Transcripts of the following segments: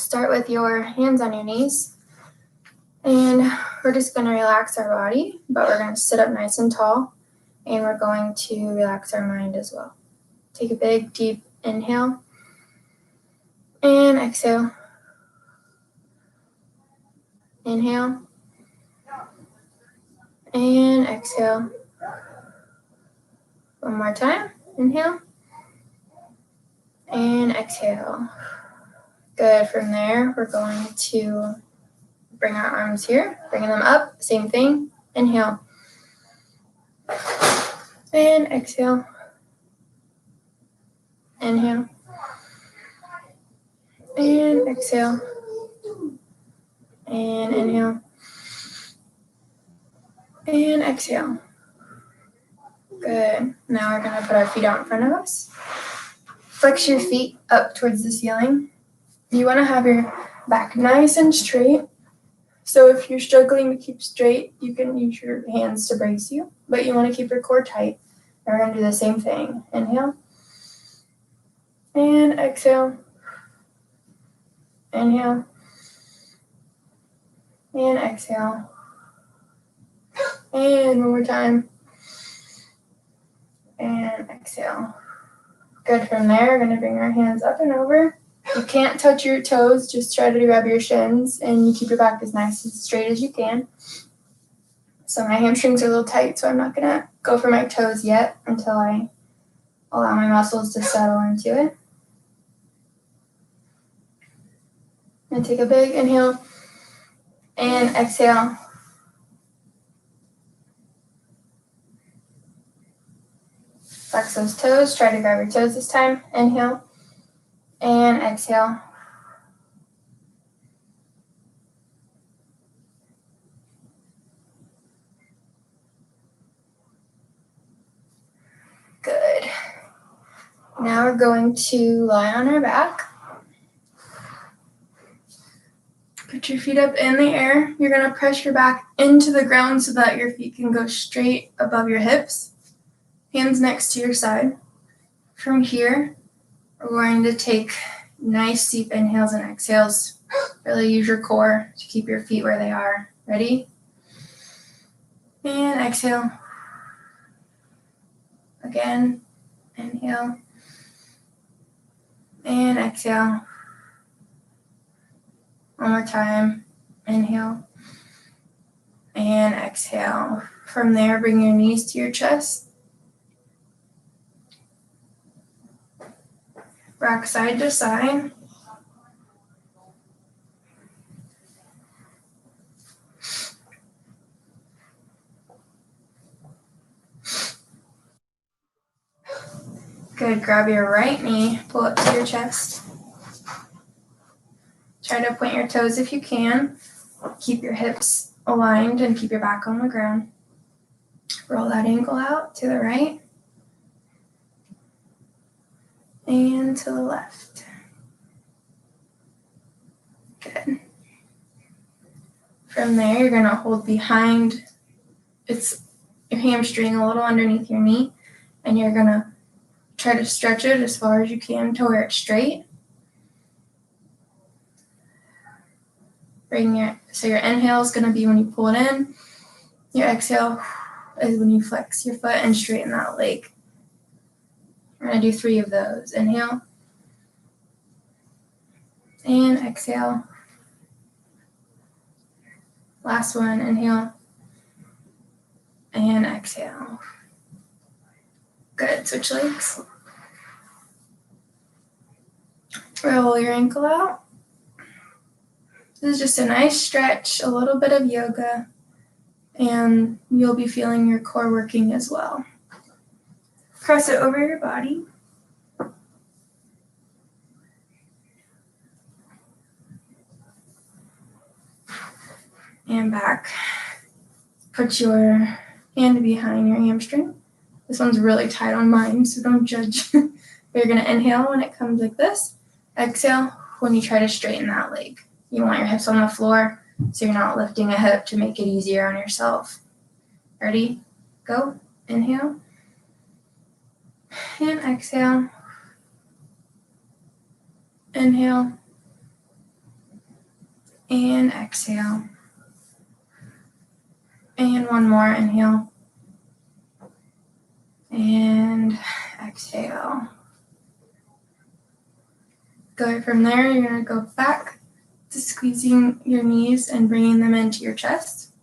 Start with your hands on your knees. And we're just going to relax our body, but we're going to sit up nice and tall. And we're going to relax our mind as well. Take a big, deep inhale. And exhale. Inhale. And exhale. One more time. Inhale. And exhale. Good. From there, we're going to bring our arms here, bringing them up. Same thing. Inhale. And exhale. Inhale. And exhale. And inhale. And exhale. Good. Now we're going to put our feet out in front of us. Flex your feet up towards the ceiling. You want to have your back nice and straight. So if you're struggling to keep straight, you can use your hands to brace you, but you want to keep your core tight. And we're going to do the same thing. Inhale. And exhale. Inhale. And exhale. And one more time. And exhale. Good. From there, we're going to bring our hands up and over. You can't touch your toes. Just try to grab your shins and you keep your back as nice and straight as you can. So my hamstrings are a little tight, so I'm not going to go for my toes yet until I allow my muscles to settle into it. And take a big inhale and exhale. Flex those toes. Try to grab your toes this time. Inhale and exhale. Good. Now we're going to lie on our back. Put your feet up in the air. You're going to press your back into the ground so that your feet can go straight above your hips. Hands next to your side. From here, we're going to take nice deep inhales and exhales. Really use your core to keep your feet where they are. Ready? And exhale. Again, inhale. And exhale. One more time. Inhale. And exhale. From there, bring your knees to your chest. Rock side to side. Good. Grab your right knee, pull up to your chest. Try to point your toes if you can. Keep your hips aligned and keep your back on the ground. Roll that ankle out to the right and to the left. Good. From there, you're going to hold behind your hamstring a little underneath your knee, and you're going to try to stretch it as far as you can to where it's straight. So your inhale is going to be when you pull it in. Your exhale is when you flex your foot and straighten that leg. We're going to do 3 of those. Inhale. And exhale. Last one. Inhale. And exhale. Good. Switch legs. Roll your ankle out. This is just a nice stretch, a little bit of yoga, and you'll be feeling your core working as well. Press it over your body. And back. Put your hand behind your hamstring. This one's really tight on mine, so don't judge. You're going to inhale when it comes like this. Exhale when you try to straighten that leg. You want your hips on the floor so you're not lifting a hip to make it easier on yourself. Ready? Go. Inhale. And exhale. Inhale. and exhale. And one more, inhale. And exhale. Good. From there, you're going to go back to squeezing your knees and bringing them into your chest.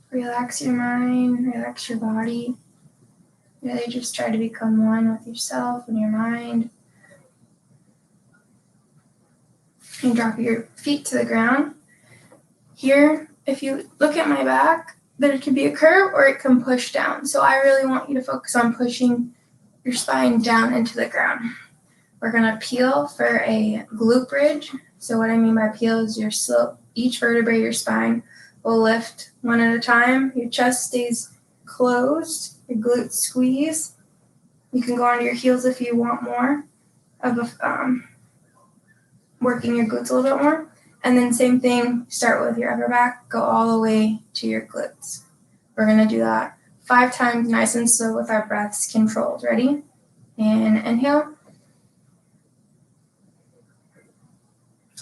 Relax your mind, relax your body. Really just try to become one with yourself and your mind. And drop your feet to the ground. Here, if you look at my back, there can be a curve or it can push down. So I really want you to focus on pushing your spine down into the ground. We're going to peel for a glute bridge. So what I mean by peel is your slope, each vertebrae of your spine will lift one at a time. Your chest stays closed, your glutes squeeze. You can go onto your heels if you want more of working your glutes a little bit more. And then same thing, start with your upper back, go all the way to your glutes. We're going to do that 5 times nice and slow with our breaths controlled. Ready? And inhale.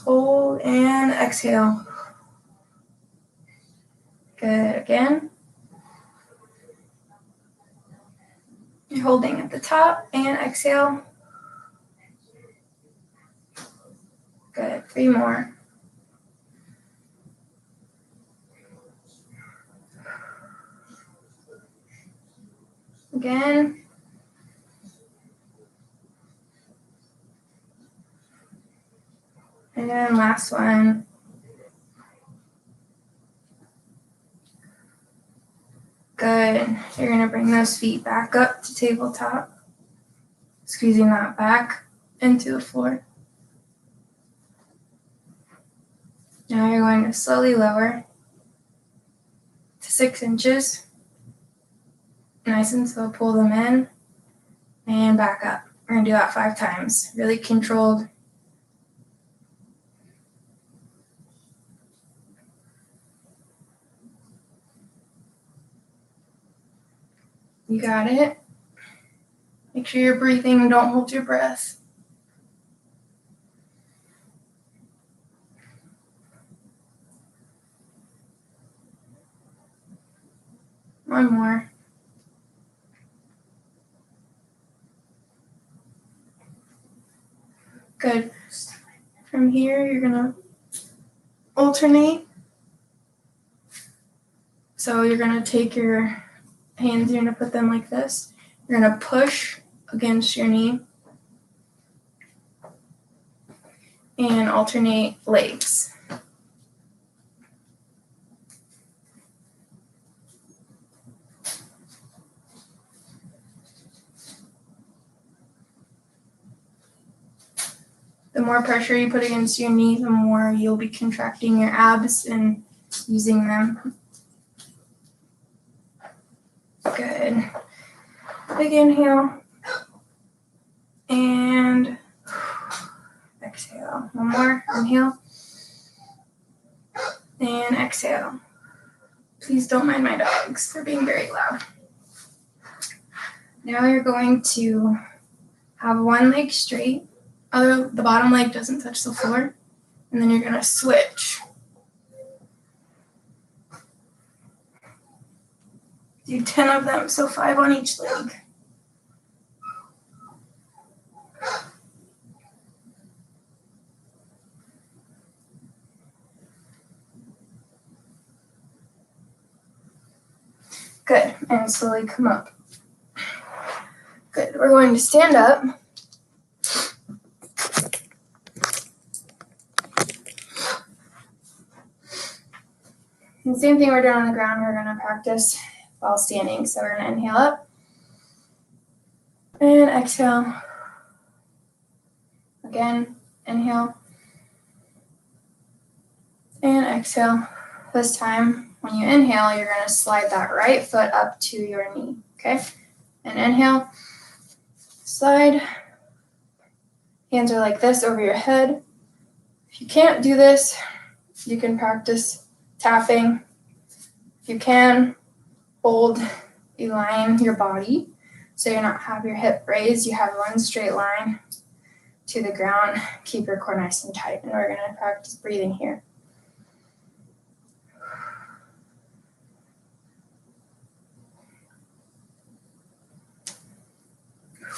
Hold and exhale. Good. Again. You're holding at the top and exhale. Good. 3 more. Again. And then last one. Good. You're going to bring those feet back up to tabletop, squeezing that back into the floor. Now you're going to slowly lower to 6 inches. Nice and slow, pull them in and back up. We're going to do that 5 times, really controlled. You got it. Make sure you're breathing and don't hold your breath. One more. Good. From here, you're going to alternate. So you're going to take your hands, you're going to put them like this. You're going to push against your knee and alternate legs. The more pressure you put against your knee, the more you'll be contracting your abs and using them. Good. Big inhale. And exhale. One more. Inhale. And exhale. Please don't mind my dogs. They're being very loud. Now you're going to have one leg straight. The bottom leg doesn't touch the floor. And then you're going to switch. Do 10 of them, so 5 on each leg. Good, and slowly come up. Good, we're going to stand up. And same thing we're doing on the ground, we're going to practice while standing. So we're going to inhale up and exhale. Again, inhale and exhale. This time, when you inhale, you're going to slide that right foot up to your knee, okay? And inhale, slide. Hands are like this over your head. If you can't do this, you can practice tapping. If you can, hold, align your body so you're not have your hip raised, you have one straight line. to the ground. Keep your core nice and tight, and we're going to practice breathing here.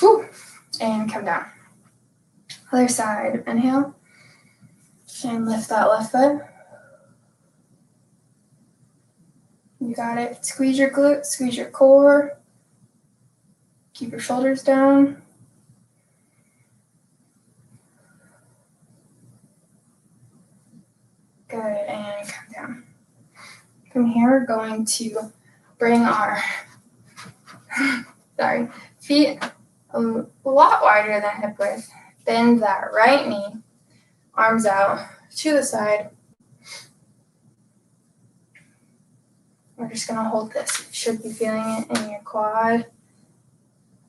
Whew. And come down. Other side, inhale, and lift that left foot. You got it. Squeeze your glutes, squeeze your core. Keep your shoulders down. Good, and come down. From here, we're going to bring our feet a lot wider than hip width. Bend that right knee, arms out to the side. We're just going to hold this. You should be feeling it in your quad. You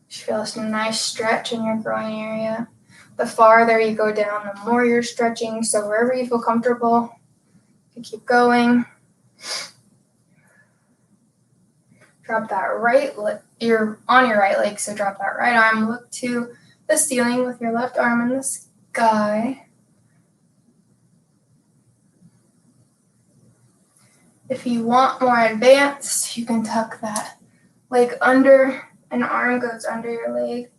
should feel some nice stretch in your groin area. The farther you go down, the more you're stretching. So wherever you feel comfortable, you keep going. Drop that right leg. You're on your right leg, so drop that right arm. Look to the ceiling with your left arm in the sky. If you want more advanced, you can tuck that leg under. An arm goes under your leg.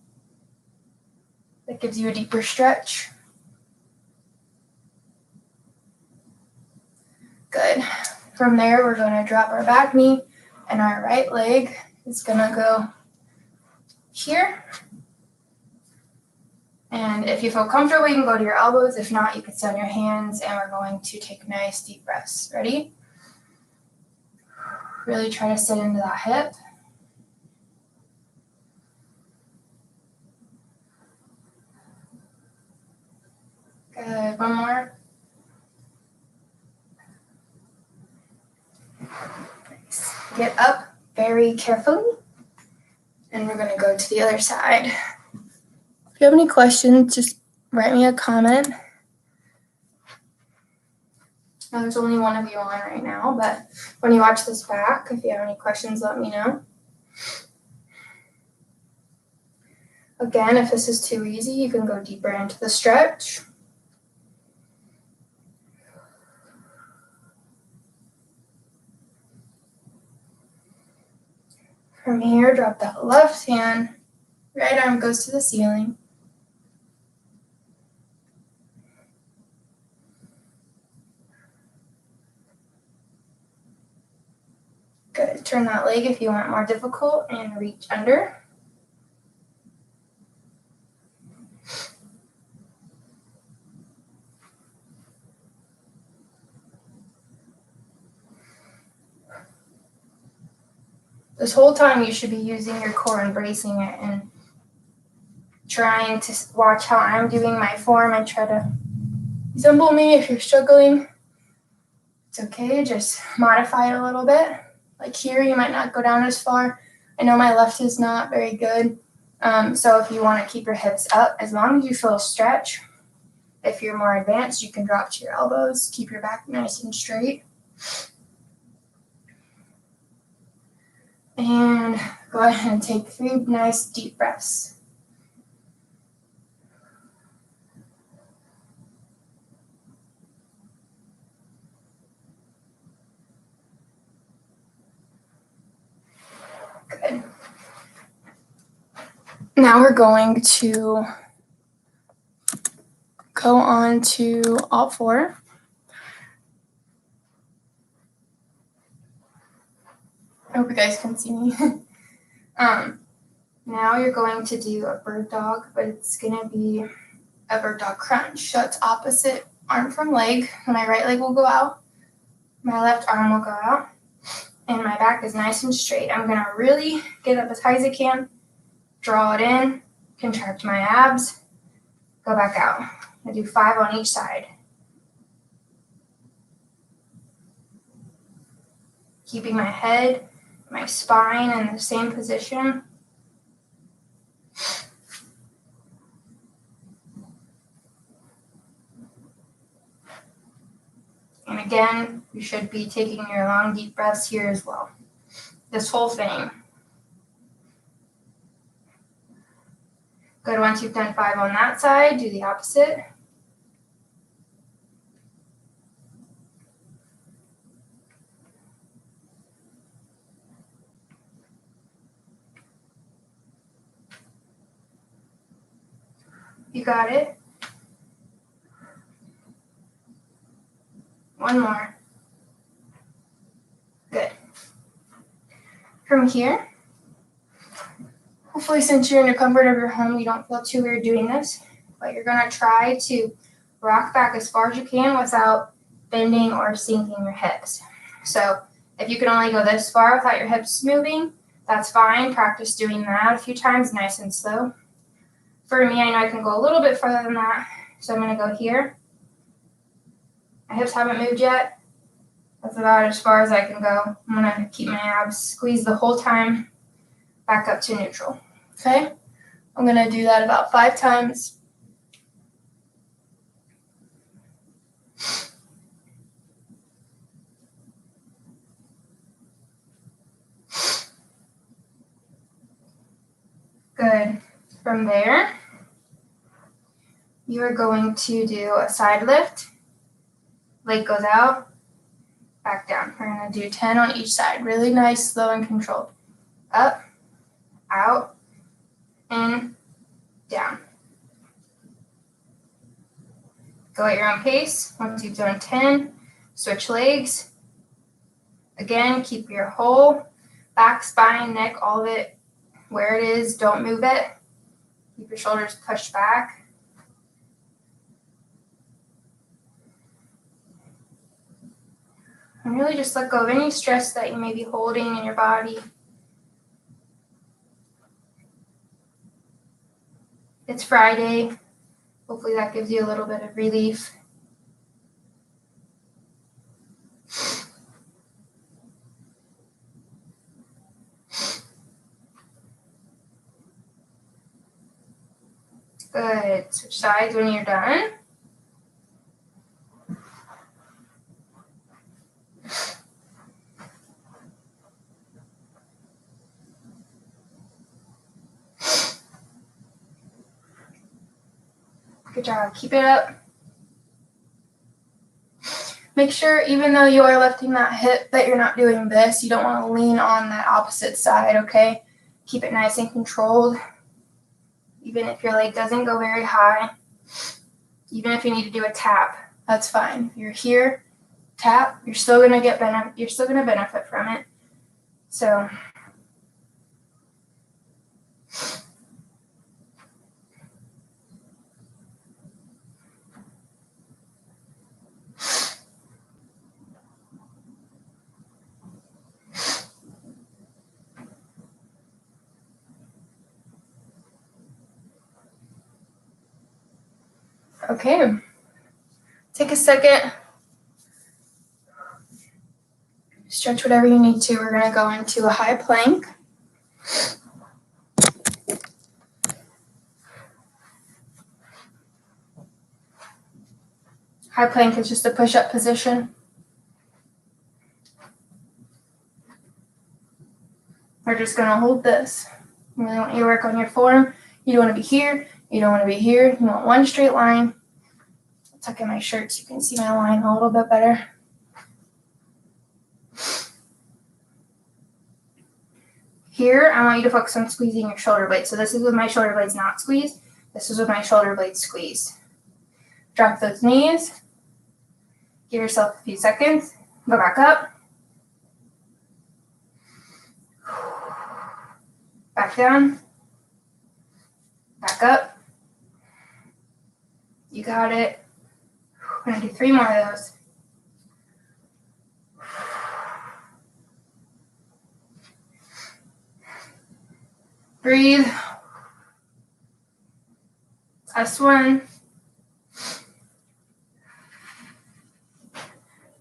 That gives you a deeper stretch. Good. From there, we're going to drop our back knee, and our right leg is going to go here. And if you feel comfortable, you can go to your elbows. If not, you can sit on your hands, and we're going to take nice deep breaths. Ready? Really try to sit into that hip. Good. One more. Nice. Get up very carefully, and we're going to go to the other side. If you have any questions, just write me a comment. Now, there's only one of you on right now, but when you watch this back, if you have any questions, let me know. Again, if this is too easy, you can go deeper into the stretch. From here, drop that left hand. Right arm goes to the ceiling. Good. Turn that leg if you want more difficult and reach under. This whole time you should be using your core and bracing it and trying to watch how I'm doing my form and try to resemble me. If you're struggling, it's okay. Just modify it a little bit. Like here, you might not go down as far. I know my left is not very good. So if you want to keep your hips up, as long as you feel a stretch, if you're more advanced, you can drop to your elbows. Keep your back nice and straight. And go ahead and take 3 nice deep breaths. Good. Now we're going to go on to all 4. I hope you guys can see me. Now you're going to do a bird dog, but it's going to be a bird dog crunch. So it's opposite arm from leg. My right leg will go out. My left arm will go out. And my back is nice and straight. I'm going to really get up as high as I can. Draw it in. Contract my abs. Go back out. I do 5 on each side. Keeping my head, my spine in the same position. And again, you should be taking your long, deep breaths here as well. This whole thing. Good. Once you've done 5 on that side, do the opposite. You got it. One more. Good. From here, hopefully since you're in the comfort of your home, you don't feel too weird doing this, but you're going to try to rock back as far as you can without bending or sinking your hips. So if you can only go this far without your hips moving, that's fine. Practice doing that a few times, nice and slow. For me, I know I can go a little bit further than that, so I'm going to go here. My hips haven't moved yet. That's about as far as I can go. I'm going to keep my abs squeezed the whole time, back up to neutral. Okay? I'm going to do that about 5 times. Good. From there, you are going to do a side lift. Leg goes out, back down. We're going to do 10 on each side. Really nice, slow, and controlled. Up, out, in, down. Go at your own pace. Once you've done 10, switch legs. Again, keep your whole back, spine, neck, all of it where it is. Don't move it. Keep your shoulders pushed back. And really just let go of any stress that you may be holding in your body. It's Friday. Hopefully that gives you a little bit of relief. Good. Switch sides when you're done. Good job. Keep it up. Make sure, even though you are lifting that hip, that you're not doing this. You don't want to lean on that opposite side, okay? Keep it nice and controlled. Even if your leg doesn't go very high. Even if you need to do a tap, that's fine. If you're here, tap, you're still gonna benefit from it. So okay. Take a second. Stretch whatever you need to. We're gonna go into a high plank. High plank is just a push-up position. We're just gonna hold this. You really want you to work on your form. You don't want to be here. You don't want to be here. You want one straight line. I'll tuck in my shirt so you can see my line a little bit better. Here, I want you to focus on squeezing your shoulder blades. So this is with my shoulder blades not squeezed. This is with my shoulder blades squeezed. Drop those knees. Give yourself a few seconds. Go back up. Back down. Back up. You got it. We're going to do 3 more of those. Breathe. Last one.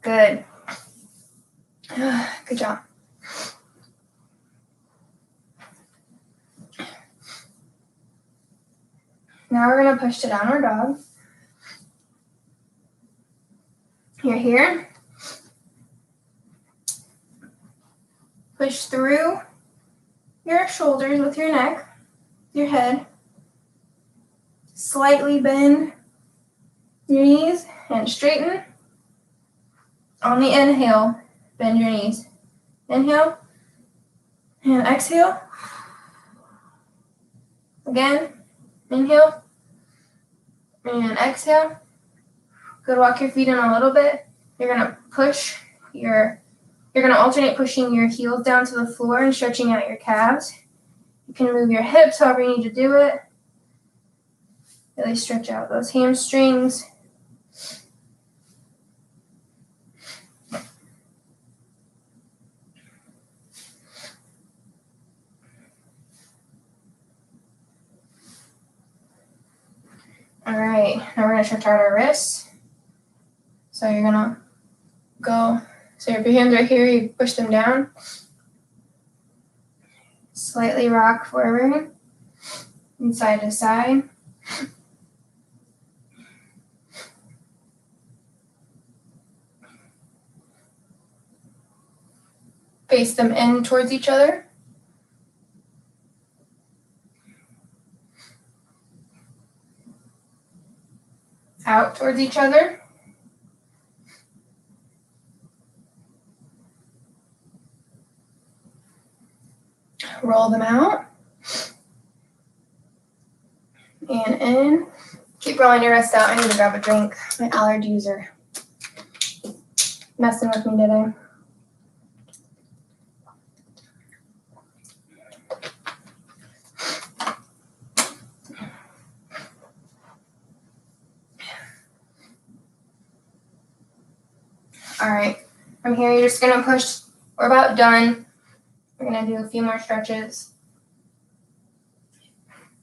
Good. Good job. Now we're going to push to downward dog. You're here. Push through your shoulders with your neck, your head. Slightly bend your knees and straighten. On the inhale, bend your knees. Inhale and exhale. Again, inhale and exhale. Good, walk your feet in a little bit. You're gonna alternate pushing your heels down to the floor and stretching out your calves. You can move your hips however you need to do it. Really stretch out those hamstrings. All right, now we're gonna stretch out our wrists. So you're gonna go, so if your hands are here, you push them down. Slightly rock forward and side to side. Face them in towards each other. Out towards each other. Roll them out. And in. Keep rolling your wrist out. I need to grab a drink. My allergies are messing with me today. All right, from here, you're just gonna push. We're about done. We're gonna do a few more stretches.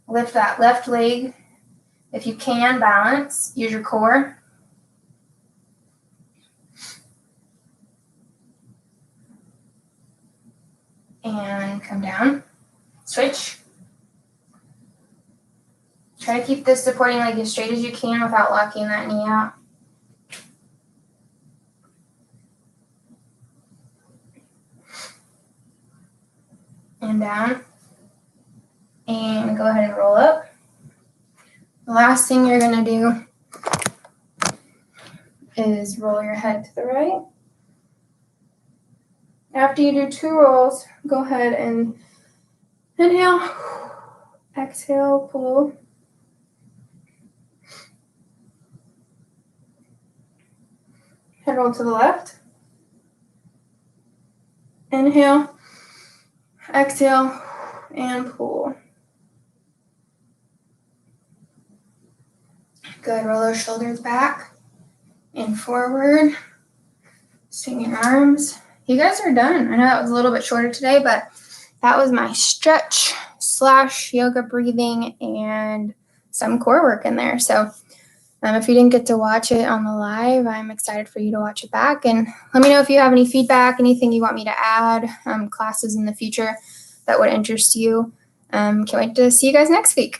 Lift that left leg. If you can, balance. Use your core. And come down. Switch. Try to keep this supporting leg as straight as you can without locking that knee out. And down. And go ahead and roll up. The last thing you're going to do is roll your head to the right. After you do 2 rolls, go ahead and inhale, exhale, pull. Head roll to the left. Inhale, exhale, and pull. Good, roll those shoulders back and forward. Swing your arms. You guys are done. I know that was a little bit shorter today, but that was my stretch / yoga breathing and some core work in there. So if you didn't get to watch it on the live, I'm excited for you to watch it back. And let me know if you have any feedback, anything you want me to add, classes in the future that would interest you. Can't wait to see you guys next week.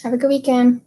Have a good weekend.